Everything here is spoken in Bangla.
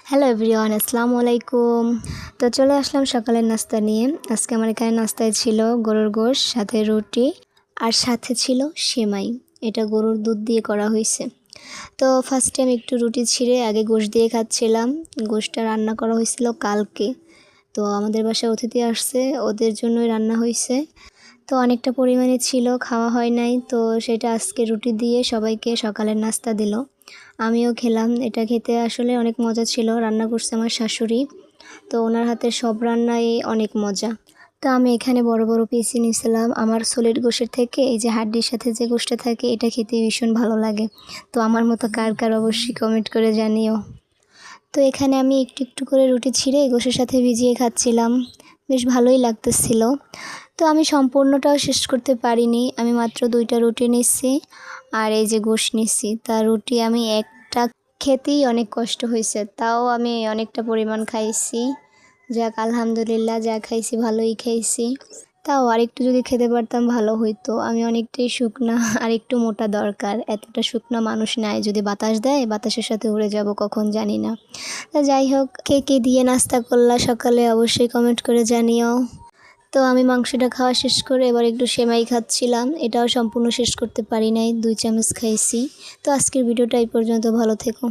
হ্যালো এভরিওয়ান, আসসালামু আলাইকুম। তো চলে আসলাম সকালের নাস্তা নিয়ে। আজকে আমার এখানে নাস্তায় ছিল গরুর গোশত, সাথে রুটি আর সাথে ছিল সেমাই। এটা গরুর দুধ দিয়ে করা হয়েছে। তো ফার্স্টে আমি একটু রুটি ছিঁড়ে আগে গোশত দিয়ে খাচ্ছিলাম। গোশতটা রান্না করা হয়েছিল কালকে। তো আমাদের বাসায় অতিথি আসছে, ওদের জন্যই রান্না হয়েছে। তো অনেকটা পরিমাণে ছিল, খাওয়া হয় নাই। তো সেটা আজকে রুটি দিয়ে সবাইকে সকালের নাস্তা দিল। আমিও খেলাম। এটা খেতে আসলে অনেক মজা ছিল। রান্না করছে আমার শাশুড়ি। তো ওনার হাতের সব রান্নাই অনেক মজা। তো আমি এখানে বড় বড় পিসই নিয়েছিলাম। আমার সলিড গোশের থেকে এই যে হাড্ডির সাথে যে গোশটা থাকে এটা খেতে ভীষণ ভালো লাগে। তো আমার মতো কার কার অবশ্যই কমেন্ট করে জানিও। তো এখানে আমি একটু একটু করে রুটি ছিঁড়ে গোশের সাথে ভিজিয়ে খাচ্ছিলাম। বেশ ভালোই লাগতেছিল। তো আমি সম্পূর্ণটাও শেষ করতে পারিনি। আমি মাত্র 2টা রুটি নিচ্ছি আর এই যে গোশ নিচ্ছি। তা রুটি আমি একটা খেতেই অনেক কষ্ট হয়েছে, তাও আমি অনেকটা পরিমাণ খাইছি। যাক আলহামদুলিল্লাহ, যা খাইছি ভালোই খাইছি। তাও আরেকটু যদি খেতে পারতাম ভালো হইতো। আমি অনেকটাই শুকনা, আর একটু মোটা দরকার। এতটা শুকনা মানুষ নাই, যদি বাতাস দেয় বাতাসের সাথে উড়ে যাব কখন জানি না। তা যাই হোক, কে কে দিয়ে নাস্তা করলা সকালে অবশ্যই কমেন্ট করে জানিও। তো আমি মাংসটা খাওয়া শেষ করে এবার একটু সেমাই খাচ্ছিলাম। এটাও সম্পূর্ণ শেষ করতে পারি নাই, 2 চামচ খাইছি। তো আজকের ভিডিওটা এই পর্যন্ত, ভালো থেকো।